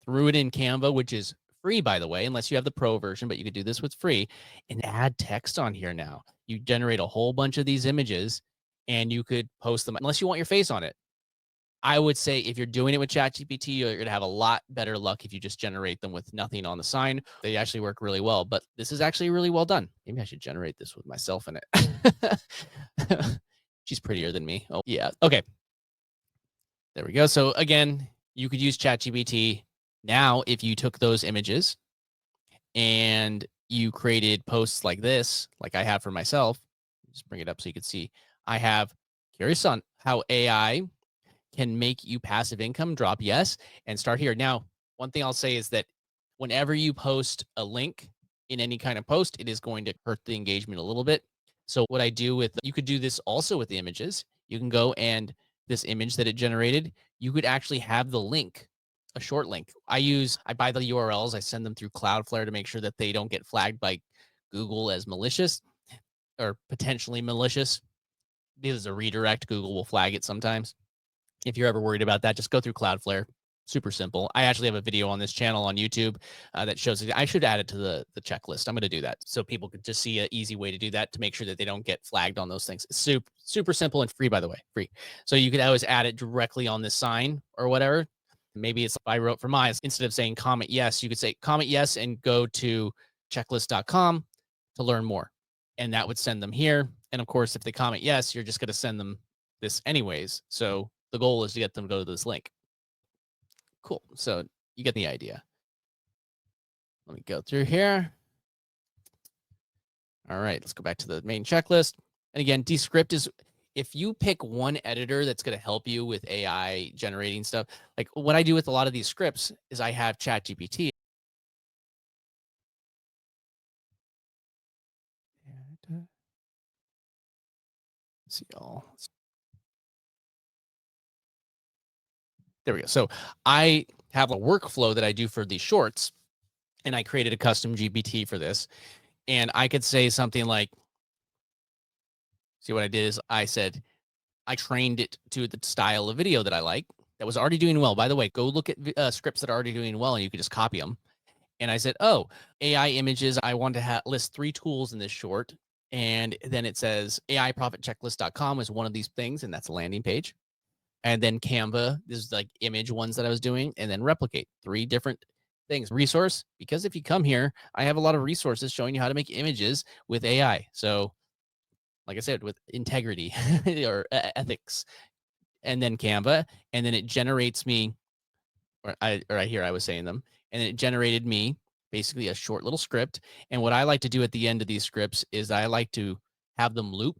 threw it in Canva, which is free, by the way, unless you have the pro version, but you could do this with free and add text on here now. You generate a whole bunch of these images and you could post them unless you want your face on it. I would say if you're doing it with ChatGPT, you're going to have a lot better luck if you just generate them with nothing on the sign. They actually work really well, but this is actually really well done. Maybe I should generate this with myself in it. She's prettier than me. Oh, yeah. Okay. There we go. So again, you could use ChatGPT. Now, if you took those images and you created posts like this, like I have for myself, just bring it up so you can see. I have curious on how AI can make you passive income, drop yes, and start here. Now, one thing I'll say is that whenever you post a link in any kind of post, it is going to hurt the engagement a little bit. So what I do with, you could do this also with the images. You can go and this image that it generated, you could actually have the link, a short link. I buy the URLs, I send them through Cloudflare to make sure that they don't get flagged by Google as malicious or potentially malicious. This is a redirect. Google will flag it sometimes. If you're ever worried about that, just go through Cloudflare. Super simple. I actually have a video on this channel on YouTube that shows it. I should add it to the checklist. I'm going to do that so people could just see an easy way to do that to make sure that they don't get flagged on those things. It's super simple and free, by the way, free. So you could always add it directly on this sign or whatever. Maybe it's I wrote for mine. Instead of saying comment yes, you could say comment yes and go to checklist.com to learn more. And that would send them here. And of course, if they comment yes, you're just going to send them this anyways. So the goal is to get them to go to this link. Cool. So you get the idea. Let me go through here. All right, let's go back to the main checklist. And again, Descript is if you pick one editor that's going to help you with AI generating stuff. Like what I do with a lot of these scripts is I have ChatGPT. See all. There we go. So I have a workflow that I do for these shorts, and I created a custom GPT for this. And I could say something like, see what I did is I said, I trained it to the style of video that I like that was already doing well. By the way, go look at scripts that are already doing well and you can just copy them. And I said, oh, AI images, I want to list 3 tools in this short. And then it says AIprofitchecklist.com is one of these things, and that's a landing page. And then Canva, this is like image ones that I was doing, and then Replicate, 3 different things. Resource, because if you come here, I have a lot of resources showing you how to make images with AI. So like I said, with integrity or ethics, and then Canva, and then it generates me, I was saying them, and it generated me basically a short little script. And what I like to do at the end of these scripts is I like to have them loop.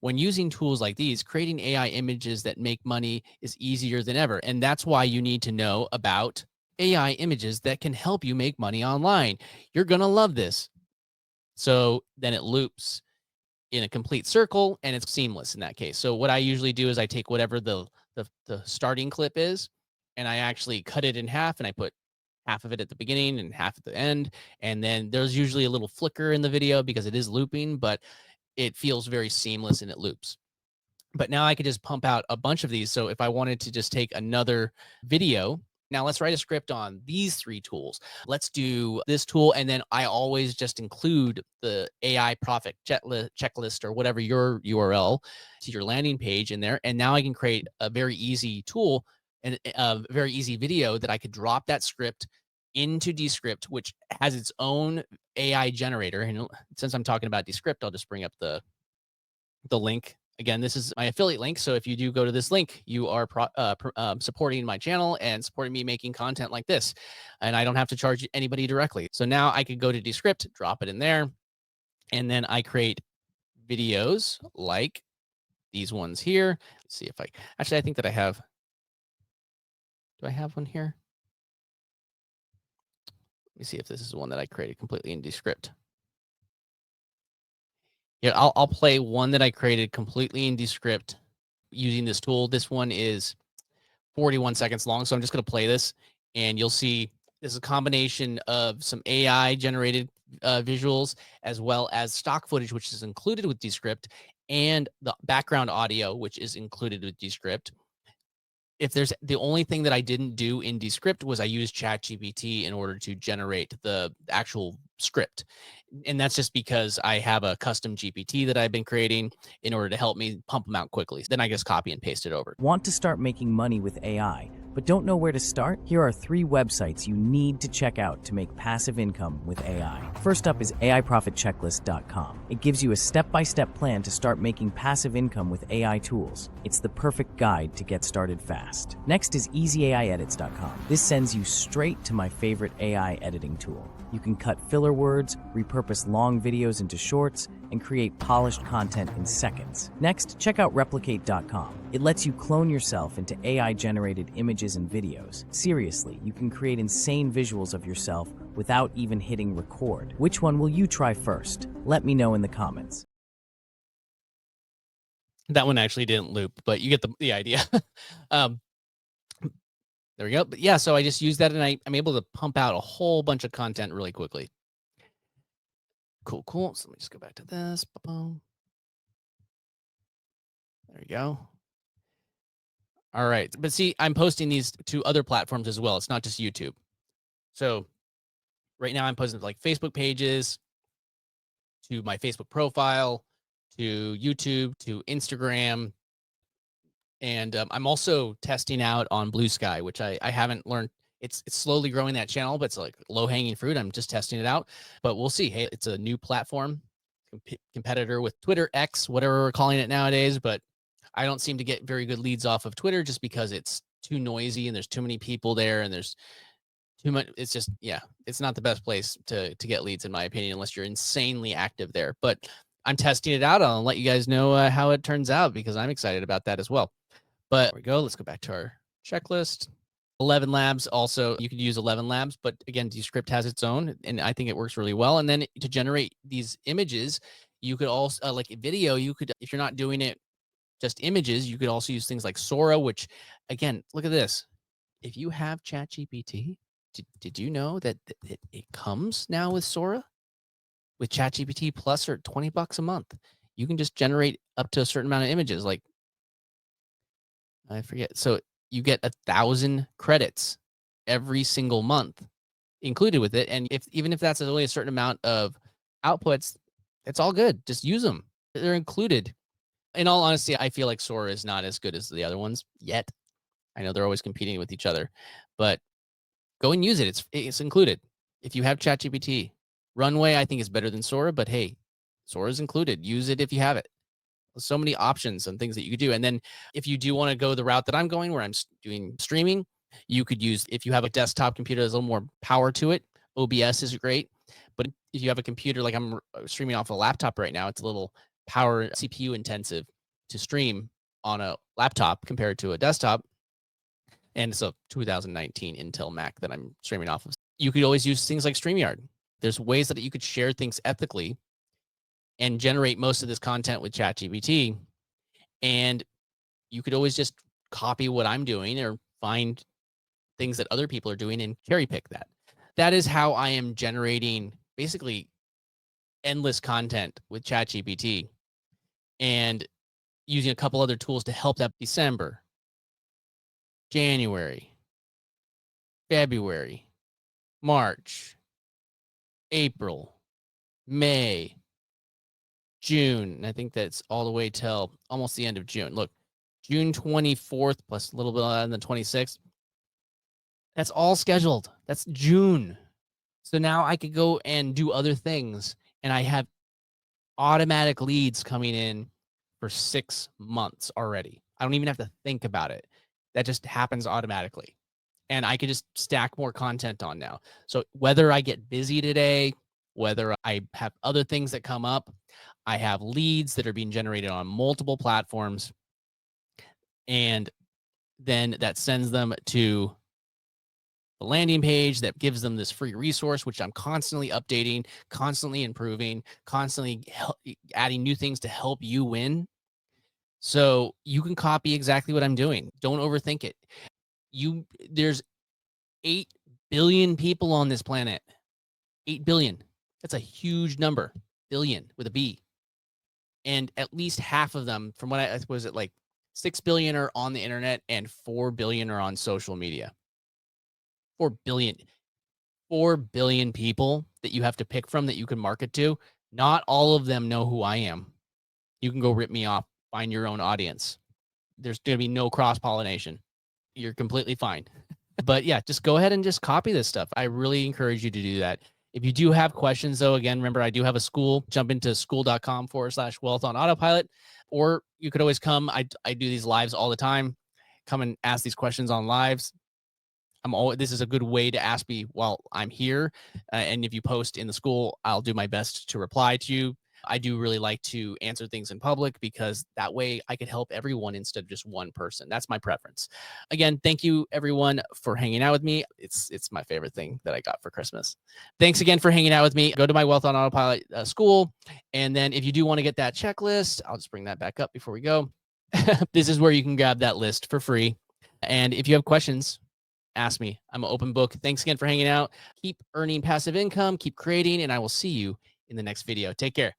When using tools like these, creating AI images that make money is easier than ever. And that's why you need to know about AI images that can help you make money online. You're going to love this. So then it loops in a complete circle and it's seamless in that case. So what I usually do is I take whatever the starting clip is and I actually cut it in half and I put half of it at the beginning and half at the end. And then there's usually a little flicker in the video because it is looping, but it feels very seamless and it loops. But now I could just pump out a bunch of these. So if I wanted to just take another video, now let's write a script on these 3 tools. Let's do this tool. And then I always just include the AI profit checklist or whatever your URL to your landing page in there. And now I can create a very easy tool and a very easy video that I could drop that script into Descript, which has its own AI generator. And since I'm talking about Descript, I'll just bring up the link Again, this is my affiliate link. So if you do go to this link, you are supporting my channel and supporting me making content like this. And I don't have to charge anybody directly. So now I could go to Descript, drop it in there, and then I create videos like these ones here. Let's see if actually, I think that do I have one here? Let me see if this is one that I created completely in Descript. Yeah, I'll play one that I created completely in Descript using this tool. This one is 41 seconds long. So I'm just going to play this and you'll see this is a combination of some AI generated visuals as well as stock footage, which is included with Descript, and the background audio, which is included with Descript. If there's the only thing that I didn't do in Descript was I used ChatGPT in order to generate the actual script. And that's just because I have a custom GPT that I've been creating in order to help me pump them out quickly. Then I just copy and paste it over. Want to start making money with AI, but don't know where to start? Here are 3 websites you need to check out to make passive income with AI. First up is AIProfitChecklist.com. It gives you a step-by-step plan to start making passive income with AI tools. It's the perfect guide to get started fast. Next is EasyAIEdits.com. This sends you straight to my favorite AI editing tool. You can cut filler words, repurpose long videos into shorts, and create polished content in seconds. Next, check out Replicate.com. It lets you clone yourself into AI-generated images and videos. Seriously, you can create insane visuals of yourself without even hitting record. Which one will you try first? Let me know in the comments. That one actually didn't loop, but you get the idea. There we go. But yeah, so I just use that and I'm able to pump out a whole bunch of content really quickly. Cool, cool. So let me just go back to this. Boom. There we go. All right. But see, I'm posting these to other platforms as well. It's not just YouTube. So right now I'm posting to like Facebook pages, to my Facebook profile, to YouTube, to Instagram. And I'm also testing out on Blue Sky, which I haven't learned. It's slowly growing that channel, but it's like low hanging fruit. I'm just testing it out, but we'll see. Hey, it's a new platform, competitor with Twitter X, whatever we're calling it nowadays. But I don't seem to get very good leads off of Twitter just because it's too noisy and there's too many people there and there's too much. It's just, yeah, it's not the best place to get leads in my opinion, unless you're insanely active there. But I'm testing it out. I'll let you guys know how it turns out because I'm excited about that as well. But there we go. Let's go back to our checklist. 11 Labs also, you could use 11 Labs, but again, Descript has its own, and I think it works really well. And then to generate these images, you could also, like a video, you could, if you're not doing it just images, you could also use things like Sora, which again, look at this. If you have ChatGPT, did you know that it comes now with Sora? With ChatGPT Plus or $20 a month, you can just generate up to a certain amount of images. Like, I forget. So you get 1,000 credits every single month included with it. And even if that's only a certain amount of outputs, it's all good. Just use them. They're included. In all honesty, I feel like Sora is not as good as the other ones yet. I know they're always competing with each other, but go and use it. It's included. If you have ChatGPT, Runway, I think is better than Sora, but hey, Sora is included. Use it if you have it. So many options and things that you could do. And then if you do want to go the route that I'm going, where I'm doing streaming, you could use, if you have a desktop computer, there's a little more power to it. OBS is great. But if you have a computer, like I'm streaming off a laptop right now, it's a little power CPU intensive to stream on a laptop compared to a desktop. And it's a 2019 Intel Mac that I'm streaming off of. You could always use things like StreamYard. There's ways that you could share things ethically and generate most of this content with ChatGPT. And you could always just copy what I'm doing or find things that other people are doing and cherry pick that. That is how I am generating basically endless content with ChatGPT and using a couple other tools to help that. December, January, February, March, April, May, June. And I think that's all the way till almost the end of June. Look, June 24th plus a little bit on the 26th. That's all scheduled. That's June. So now I could go and do other things and I have automatic leads coming in for 6 months already. I don't even have to think about it. That just happens automatically. And I could just stack more content on now. So whether I get busy today, whether I have other things that come up, I have leads that are being generated on multiple platforms, and then that sends them to the landing page that gives them this free resource, which I'm constantly updating, constantly improving, constantly adding new things to help you win. So you can copy exactly what I'm doing. Don't overthink it. There's 8 billion people on this planet. 8 billion. That's a huge number. Billion with a B. And at least half of them, from what I was it like 6 billion are on the internet and 4 billion are on social media. 4 billion. 4 billion people that you have to pick from that you can market to. Not all of them know who I am. You can go rip me off, find your own audience. There's going to be no cross pollination. You're completely fine. But yeah, just go ahead and just copy this stuff. I really encourage you to do that. If you do have questions, though, again, remember, I do have a school. Jump into school.com/wealth on autopilot, or you could always come. I do these lives all the time. Come and ask these questions on lives. This is a good way to ask me while I'm here. And if you post in the school, I'll do my best to reply to you. I do really like to answer things in public because that way I could help everyone instead of just one person. That's my preference. Again, thank you everyone for hanging out with me. It's my favorite thing that I got for Christmas. Thanks again for hanging out with me. Go to my Wealth on Autopilot school. And then if you do want to get that checklist, I'll just bring that back up before we go. This is where you can grab that list for free. And if you have questions, ask me. I'm an open book. Thanks again for hanging out. Keep earning passive income, keep creating, and I will see you in the next video. Take care.